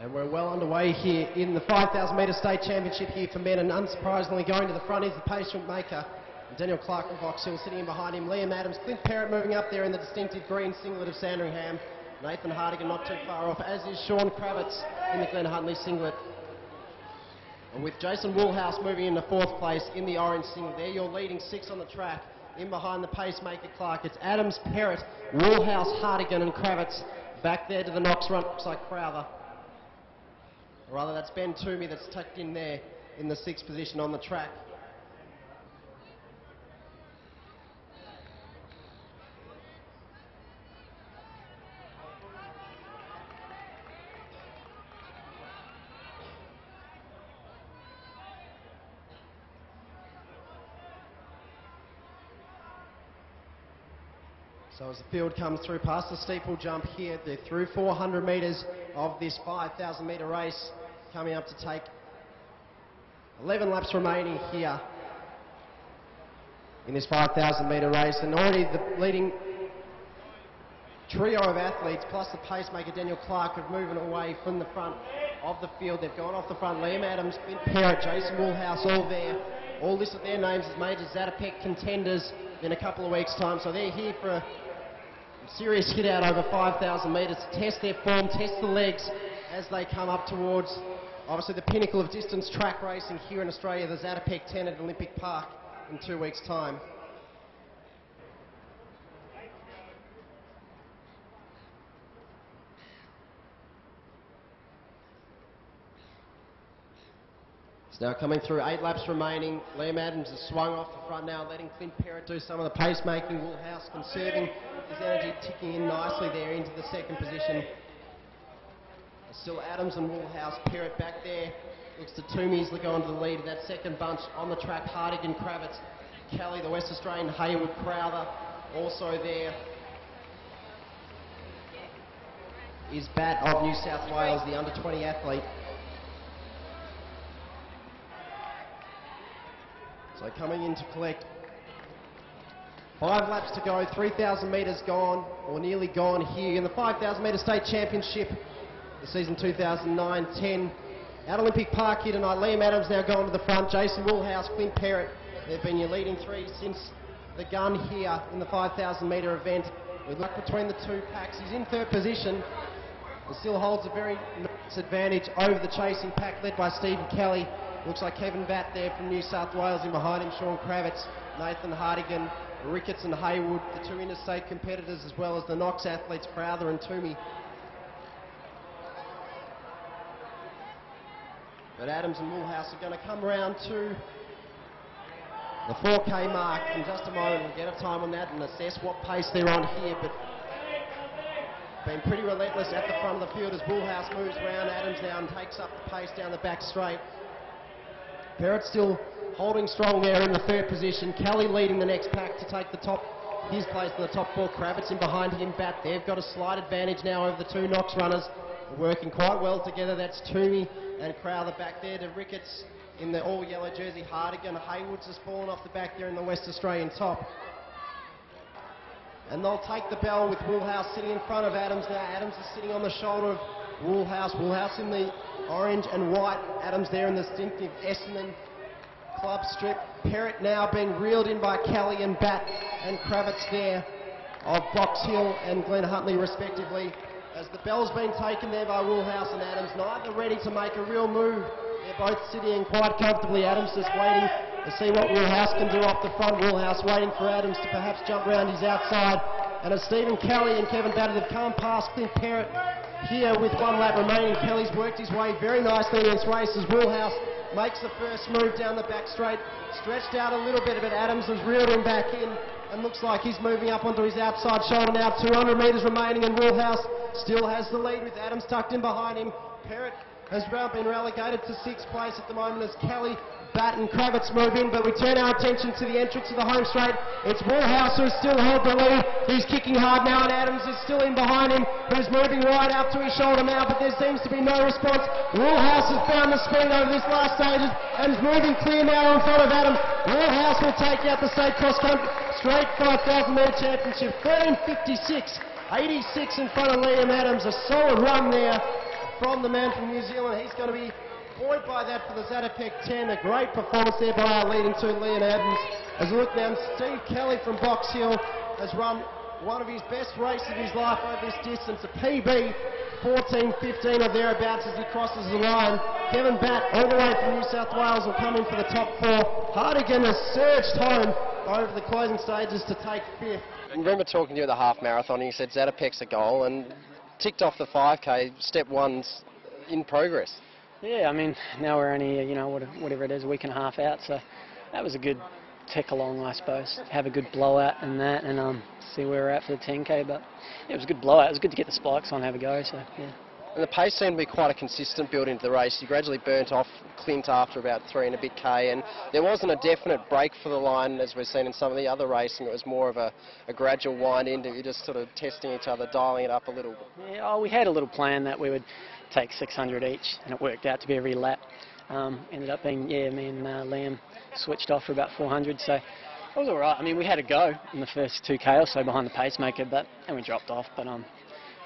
And we're well underway here in the 5,000 metre state championship here for men, and unsurprisingly going to the front is the patient maker, Daniel Clark from Box Hill. Sitting in behind him, Liam Adams, Clint Parrott moving up there in the distinctive green singlet of Sandringham. Nathan Hardigan not too far off, as is Sean Kravitz in the Glenn Huntley singlet. And with Jason Woolhouse moving into fourth place in the orange singlet. They're your leading six on the track. In behind the pacemaker Clark, it's Adams, Parrott, Woolhouse, Hardigan and Kravitz. Back there to the Knox run, looks like Crowther. Or rather, that's Ben Toomey that's tucked in there in the sixth position on the track. So as the field comes through past the steeple jump here, they're through 400 metres of this 5,000 metre race, coming up to take 11 laps remaining here in this 5,000 metre race. And already the leading trio of athletes, plus the pacemaker Daniel Clark, have moved away from the front of the field. They've gone off the front. Liam Adams, Clint Parrott, Jason Woolhouse, all there. All listed their names as major Zatopek contenders in a couple of weeks' time. So they're here for a serious hit out over 5,000 metres to test their form, test the legs as they come up towards obviously the pinnacle of distance track racing here in Australia, the Zatopek 10 at Olympic Park in 2 weeks' time. Now coming through, 8 laps remaining. Liam Adams has swung off the front now, letting Clint Parrott do some of the pacemaking. Woolhouse conserving his energy, ticking in nicely there into the second position. Still Adams and Woolhouse. Parrott back there. Looks to Toomey's going to the lead of that second bunch on the track. Hardigan, Kravitz, Kelly, the West Australian, Hayward, Crowther also there. Is Bat of New South Wales, the under-20 athlete. So coming in to collect 5 laps to go, 3,000 metres gone, or nearly gone here in the 5,000 metre state championship, the season 2009-10. At Olympic Park here tonight, Liam Adams now going to the front, Jason Woolhouse, Clint Parrott. They've been your leading three since the gun here in the 5,000 metre event. With luck between the two packs, he's in third position. He still holds a very nice advantage over the chasing pack led by Stephen Kelly. Looks like Kevin Batt there from New South Wales, in behind him Sean Kravitz, Nathan Hardigan, Ricketts and Hayward, the two interstate competitors, as well as the Knox athletes Crowther and Toomey. But Adams and Woolhouse are going to come round to the 4K mark in just a moment. We'll get a time on that and assess what pace they're on here, but been pretty relentless at the front of the field as Woolhouse moves around Adams now and takes up the pace down the back straight. Parrott still holding strong there in the third position. Kelly leading the next pack to take the top, his place in the top 4. Kravitz in behind him. Bat, they've got a slight advantage now over the two Knox runners. They're working quite well together. That's Toomey and Crowther back there to Ricketts in the all-yellow jersey. Hardigan, Haywoods has fallen off the back there in the West Australian top. And they'll take the bell with Woolhouse sitting in front of Adams now. Adams is sitting on the shoulder of Woolhouse. Woolhouse in the orange and white. Adams there in the distinctive Essendon club strip. Parrott now being reeled in by Kelly and Bat and Kravitz there of Box Hill and Glenn Huntley respectively. As the bell's been taken there by Woolhouse and Adams, neither ready to make a real move. They're both sitting in quite comfortably. Adams just waiting to see what Woolhouse can do off the front. Woolhouse waiting for Adams to perhaps jump round his outside. And as Stephen Kelly and Kevin Batt have come past Clint Parrott here with 1 lap remaining, Kelly's worked his way very nicely in this race as Woolhouse makes the first move down the back straight. Stretched out a little bit, but Adams has reeled him back in and looks like he's moving up onto his outside shoulder now. 200 metres remaining and Woolhouse still has the lead with Adams tucked in behind him. Parrott has been relegated to 6th place at the moment as Kelly, Batt and Kravitz move in, but we turn our attention to the entrance of the home straight. It's Woolhouse who's still held the lead. He's kicking hard now and Adams is still in behind him, who's moving right up to his shoulder now, but there seems to be no response. Woolhouse has found the speed over this last stage and is moving clear now in front of Adams. Woolhouse will take out the state cross country straight 5,000 metre championship. 13.56, 86 in front of Liam Adams. A solid run there from the man from New Zealand. He's going to be buoyed by that for the Zatopek 10. A great performance there by our leading two, Leon Adams. As we look now, Steve Kelly from Box Hill has run one of his best races of his life over this distance, a PB 14.15 or thereabouts as he crosses the line. Kevin Batt, all the way from New South Wales, will come in for the top four. Hardigan has surged home over the closing stages to take fifth. I remember talking to you at the half marathon, and you said Zatopek's a goal, and ticked off the 5K, step one's in progress. Yeah, I mean, now we're only, you know, whatever it is, a week and a half out, so that was a good tick along, I suppose. Have a good blowout and that, and see where we're at for the 10K, but yeah, it was a good blowout. It was good to get the spikes on and have a go, so yeah. And the pace seemed to be quite a consistent build into the race. You gradually burnt off Clint after about 3 and a bit K, and there wasn't a definite break for the line as we've seen in some of the other racing. It was more of a gradual wind into you just sort of testing each other, dialing it up a little bit. Yeah, oh, we had a little plan that we would take 600 each, and it worked out to be every lap. Ended up being, yeah, me and Liam switched off for about 400, so it was all right. I mean, we had a go in the first 2K or so behind the pacemaker, and we dropped off, but nah,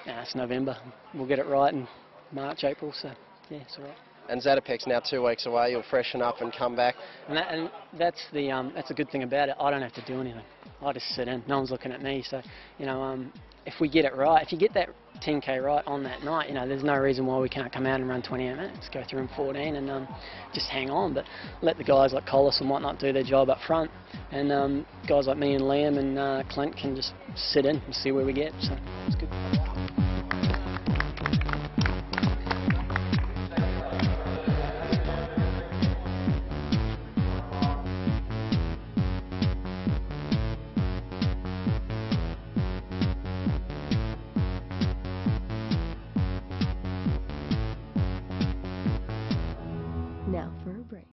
it's November. We'll get it right in March, April, so yeah, it's all right. And Zatopek's now 2 weeks away. You'll freshen up and come back. And that's a good thing about it. I don't have to do anything. I just sit in. No one's looking at me. So, you know, if we get it right, if you get that 10K right on that night, you know, there's no reason why we can't come out and run 28 minutes, go through in 14 and just hang on. But let the guys like Collis and whatnot do their job up front. And guys like me and Liam and Clint can just sit in and see where we get. So it's good.